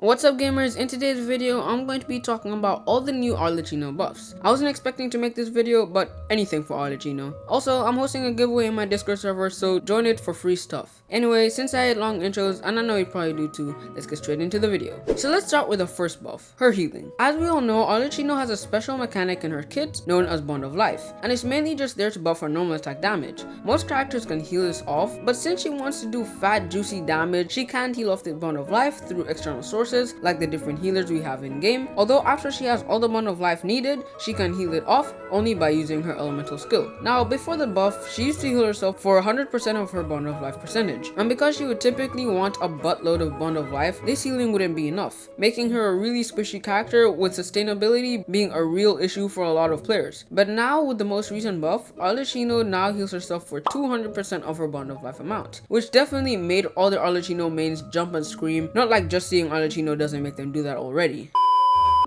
What's up gamers, in today's video I'm going to be talking about all the new Arlecchino buffs. I wasn't expecting to make this video, but anything for Arlecchino. Also, I'm hosting a giveaway in my Discord server, so join it for free stuff. Anyway, since I had long intros, and I know you probably do too, let's get straight into the video. So let's start with the first buff, her healing. As we all know, Arlecchino has a special mechanic in her kit known as Bond of Life, and it's mainly just there to buff her normal attack damage. Most characters can heal this off, but since she wants to do fat juicy damage, she can't heal off the Bond of Life through external sources like the different healers we have in game, although after she has all the Bond of Life needed, she can heal it off only by using her elemental skill. Now before the buff, she used to heal herself for 100% of her Bond of Life percentage, and because she would typically want a buttload of Bond of Life, this healing wouldn't be enough, making her a really squishy character with sustainability being a real issue for a lot of players. But now with the most recent buff, Arlecchino now heals herself for 200% of her Bond of Life amount, which definitely made all the Arlecchino mains jump and scream, not like just seeing Arlecchino doesn't make them do that already.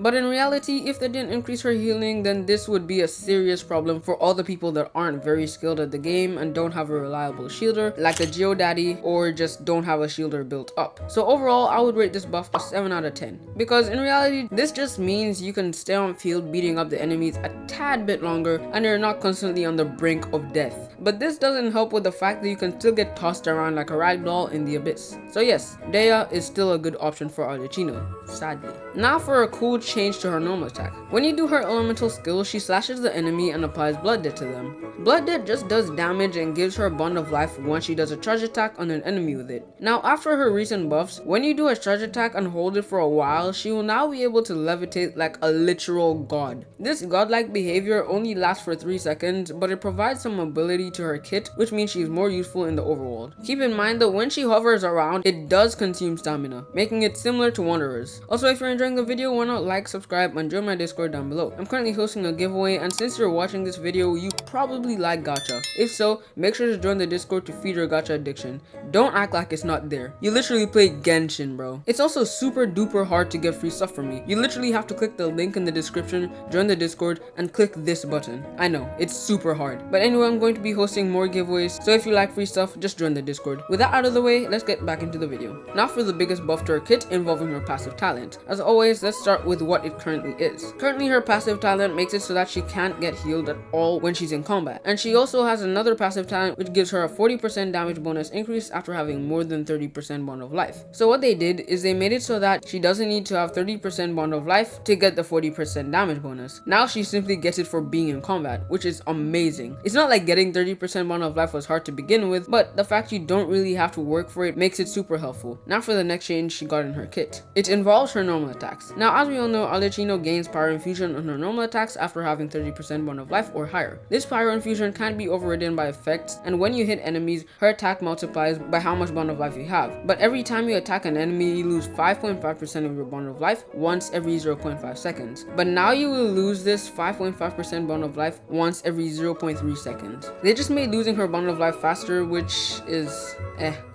But in reality, if they didn't increase her healing, then this would be a serious problem for all the people that aren't very skilled at the game and don't have a reliable shielder like the Geodaddy, or just don't have a shielder built up. So overall, I would rate this buff a 7 out of 10, because in reality, this just means you can stay on field beating up the enemies a tad bit longer and you're not constantly on the brink of death. But this doesn't help with the fact that you can still get tossed around like a ragdoll in the abyss. So yes, Dea is still a good option for Arlecchino, sadly. Now for a cool change to her normal attack. When you do her elemental skill, she slashes the enemy and applies Blood Debt to them. Blood Debt just does damage and gives her a Bond of Life once she does a charge attack on an enemy with it. Now after her recent buffs, when you do a charge attack and hold it for a while, she will now be able to levitate like a literal god. This godlike behavior only lasts for 3 seconds, but it provides some mobility to her kit, which means she's more useful in the overworld. Keep in mind that when she hovers around, it does consume stamina, making it similar to Wanderers. Also, if you're enjoying the video, why not like, subscribe, and join my Discord down below. I'm currently hosting a giveaway, and since you're watching this video, you probably like gacha. If so, make sure to join the Discord to feed your gacha addiction. Don't act like it's not there. You literally play Genshin, bro. It's also super duper hard to get free stuff from me. You literally have to click the link in the description, join the Discord, and click this button. I know, it's super hard. But anyway, I'm going to be hosting more giveaways, so if you like free stuff, just join the Discord. With that out of the way, let's get back into the video. Now for the biggest buff to her kit involving her passive talent. As always, let's start with what it currently is. Currently, her passive talent makes it so that she can't get healed at all when she's in combat. And she also has another passive talent which gives her a 40% damage bonus increase after having more than 30% Bond of Life. So what they did is they made it so that she doesn't need to have 30% Bond of Life to get the 40% damage bonus. Now she simply gets it for being in combat, which is amazing. It's not like getting 30% Bond of Life was hard to begin with, but the fact you don't really have to work for it makes it super helpful. Now for the next change she got in her kit. It involves her normal attacks. Now as we all know, Arlecchino gains Pyro Infusion on her normal attacks after having 30% Bond of Life or higher. This Pyro Infusion can be overridden by effects, and when you hit enemies, her attack multiplies by how much Bond of Life you have. But every time you attack an enemy, you lose 5.5% of your Bond of Life once every 0.5 seconds. But now you will lose this 5.5% Bond of Life once every 0.3 seconds. They just made losing her Bond of Life faster, which is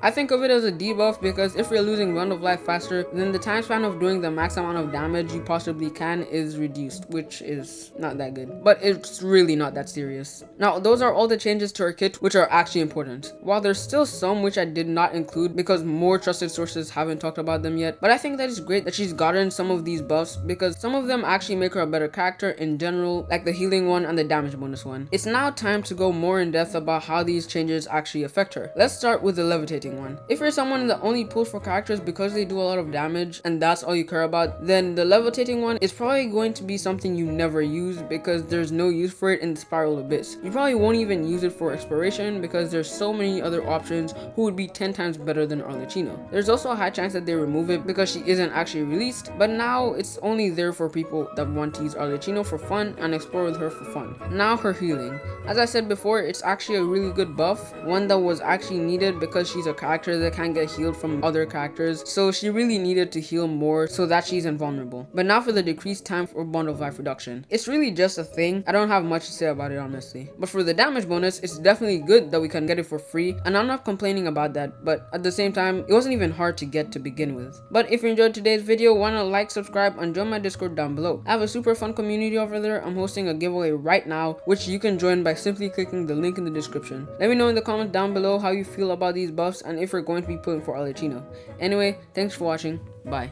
I think of it as a debuff, because if you're losing Bond of Life faster, then the time span of doing the max amount of damage you possibly can is reduced, which is not that good. But it's really not that serious. Now, those are all the changes to her kit which are actually important. While there's still some which I did not include because more trusted sources haven't talked about them yet, but I think that it's great that she's gotten some of these buffs because some of them actually make her a better character in general, like the healing one and the damage bonus one. It's now time to go more in depth about how these changes actually affect her. Let's start with the levitating one. If you're someone that only pulls for characters because they do a lot of damage and that's all you care about, then the levitating one is probably going to be something you never use because there's no use for it in the Spiral Abyss. You probably won't even use it for exploration because there's so many other options who would be 10 times better than Arlecchino. There's also a high chance that they remove it because she isn't actually released, but now it's only there for people that want to use Arlecchino for fun and explore with her for fun. Now her healing. As I said before, it's actually a really good buff, one that was actually needed because she's a character that can get healed from other characters, so she really needed to heal more so that she's invulnerable. But now for the decreased time for Bond of Life reduction. It's really just a thing. I don't have much to say about it honestly. But for the damage bonus, it's definitely good that we can get it for free, and I'm not complaining about that, but at the same time, it wasn't even hard to get to begin with. But if you enjoyed today's video, why not like, subscribe, and join my Discord down below. I have a super fun community over there. I'm hosting a giveaway right now, which you can join by simply clicking the link in the description. Let me know in the comments down below how you feel about these buffs and if you're going to be pulling for Arlecchino. Anyway, thanks for watching. Bye.